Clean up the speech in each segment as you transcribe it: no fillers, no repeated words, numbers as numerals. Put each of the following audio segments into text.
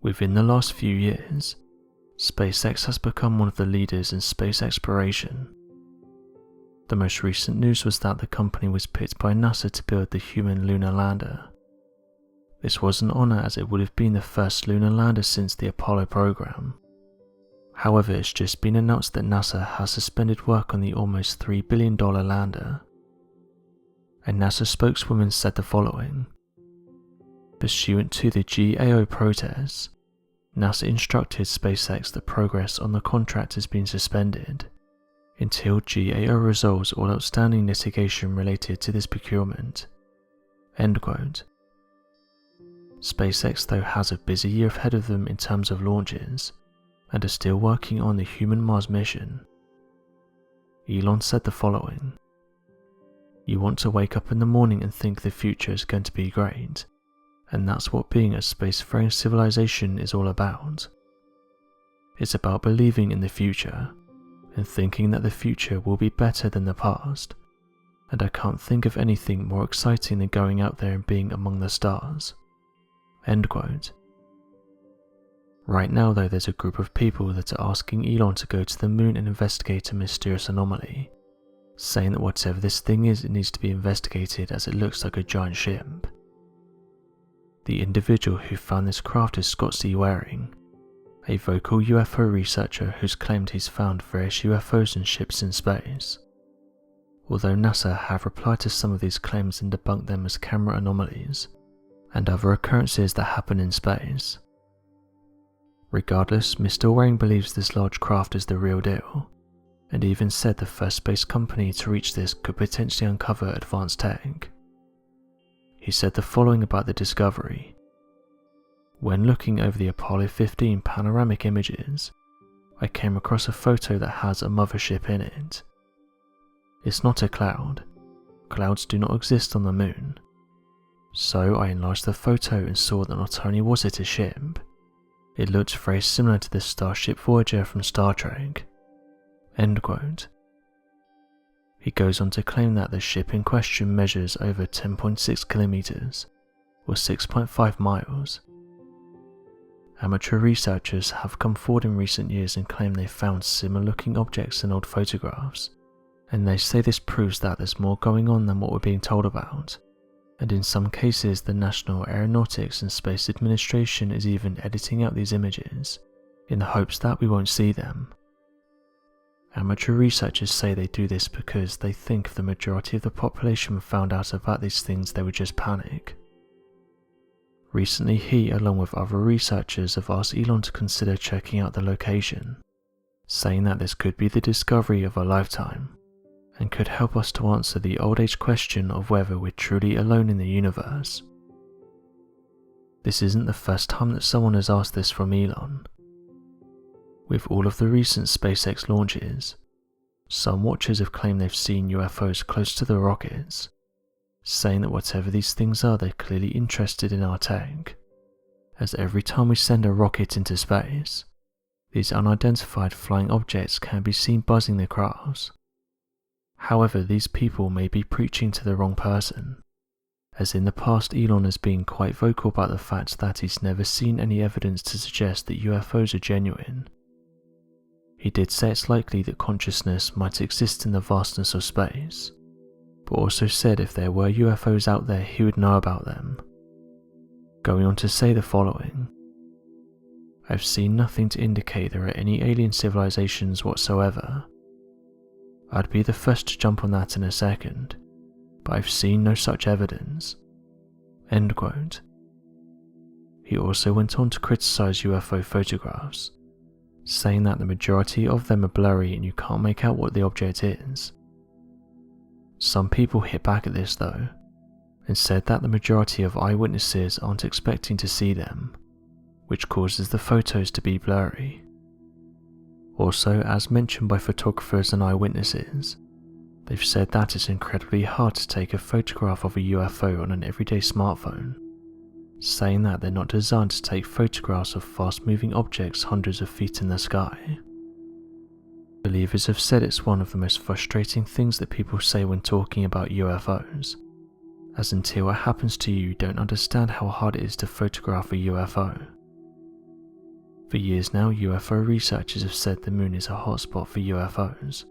Within the last few years, SpaceX has become one of the leaders in space exploration. The most recent news was that the company was picked by NASA to build the human lunar lander. This was an honour as it would have been the first lunar lander since the Apollo program. However, it's just been announced that NASA has suspended work on the almost $3 billion lander. A NASA spokeswoman said the following: "Pursuant to the GAO protests, NASA instructed SpaceX that progress on the contract has been suspended until GAO resolves all outstanding litigation related to this procurement." End quote. SpaceX though has a busy year ahead of them in terms of launches, and are still working on the human Mars mission. Elon said the following: "You want to wake up in the morning and think the future is going to be great, and that's what being a spacefaring civilization is all about. It's about believing in the future, and thinking that the future will be better than the past, and I can't think of anything more exciting than going out there and being among the stars." End quote. Right now though, there's a group of people that are asking Elon to go to the moon and investigate a mysterious anomaly, saying that whatever this thing is, it needs to be investigated as it looks like a giant ship. The individual who found this craft is Scott C. Waring, a vocal UFO researcher who's claimed he's found various UFOs and ships in space. Although NASA have replied to some of these claims and debunked them as camera anomalies and other occurrences that happen in space. Regardless, Mr. Waring believes this large craft is the real deal, and even said the first space company to reach this could potentially uncover advanced tech. He said the following about the discovery: "When looking over the Apollo 15 panoramic images, I came across a photo that has a mothership in it. It's not a cloud. Clouds do not exist on the moon. So I enlarged the photo and saw that not only was it a ship, it looked very similar to the Starship Voyager from Star Trek." End quote. He goes on to claim that the ship in question measures over 10.6 kilometers, or 6.5 miles. Amateur researchers have come forward in recent years and claim they found similar looking objects in old photographs, and they say this proves that there's more going on than what we're being told about, and in some cases the National Aeronautics and Space Administration is even editing out these images, in the hopes that we won't see them. Amateur researchers say they do this because they think if the majority of the population found out about these things they would just panic. Recently he, along with other researchers, have asked Elon to consider checking out the location, saying that this could be the discovery of a lifetime, and could help us to answer the old age question of whether we're truly alone in the universe. This isn't the first time that someone has asked this from Elon. With all of the recent SpaceX launches, some watchers have claimed they've seen UFOs close to the rockets, saying that whatever these things are, they're clearly interested in our tech, as every time we send a rocket into space, these unidentified flying objects can be seen buzzing the crafts. However, these people may be preaching to the wrong person, as in the past Elon has been quite vocal about the fact that he's never seen any evidence to suggest that UFOs are genuine. He did say it's likely that consciousness might exist in the vastness of space, but also said if there were UFOs out there he would know about them. Going on to say the following: "I've seen nothing to indicate there are any alien civilizations whatsoever. I'd be the first to jump on that in a second, but I've seen no such evidence." End quote. He also went on to criticize UFO photographs, saying that the majority of them are blurry and you can't make out what the object is. Some people hit back at this though, and said that the majority of eyewitnesses aren't expecting to see them, which causes the photos to be blurry. Also, as mentioned by photographers and eyewitnesses, they've said that it's incredibly hard to take a photograph of a UFO on an everyday smartphone, saying that they're not designed to take photographs of fast-moving objects hundreds of feet in the sky. Believers have said it's one of the most frustrating things that people say when talking about UFOs, as until it happens to you, you don't understand how hard it is to photograph a UFO. For years now, UFO researchers have said the moon is a hotspot for UFOs,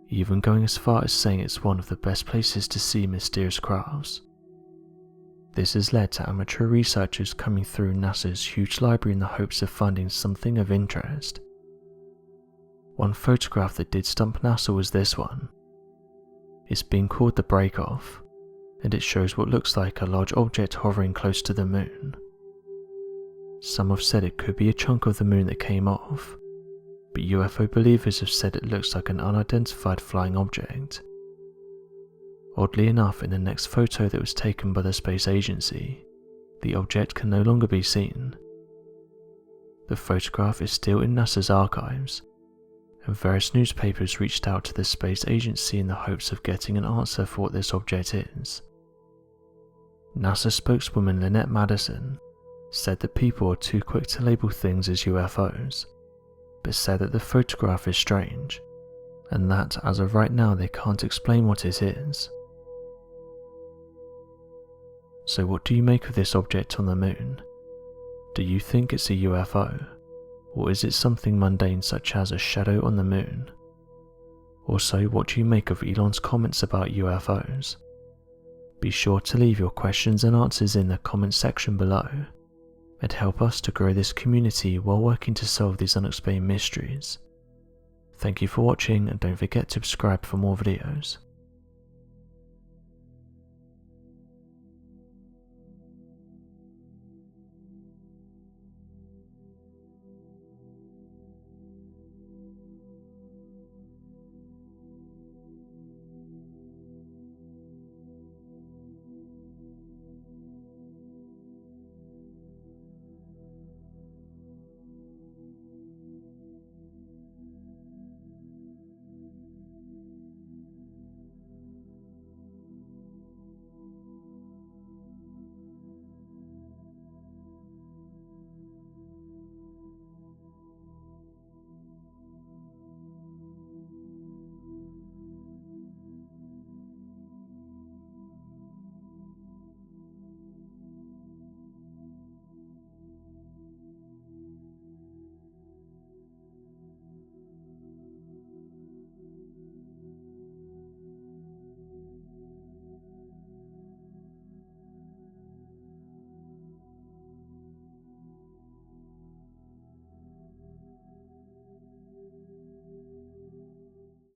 even going as far as saying it's one of the best places to see mysterious crafts. This has led to amateur researchers coming through NASA's huge library in the hopes of finding something of interest. One photograph that did stump NASA was this one. It's been called the break-off, and it shows what looks like a large object hovering close to the moon. Some have said it could be a chunk of the moon that came off, but UFO believers have said it looks like an unidentified flying object. Oddly enough, in the next photo that was taken by the space agency, the object can no longer be seen. The photograph is still in NASA's archives, and various newspapers reached out to the space agency in the hopes of getting an answer for what this object is. NASA spokeswoman Lynette Madison said that people are too quick to label things as UFOs, but said that the photograph is strange, and that as of right now they can't explain what it is. So what do you make of this object on the moon? Do you think it's a UFO, or is it something mundane such as a shadow on the moon? Also, what do you make of Elon's comments about UFOs? Be sure to leave your questions and answers in the comment section below, and help us to grow this community while working to solve these unexplained mysteries. Thank you for watching, and don't forget to subscribe for more videos.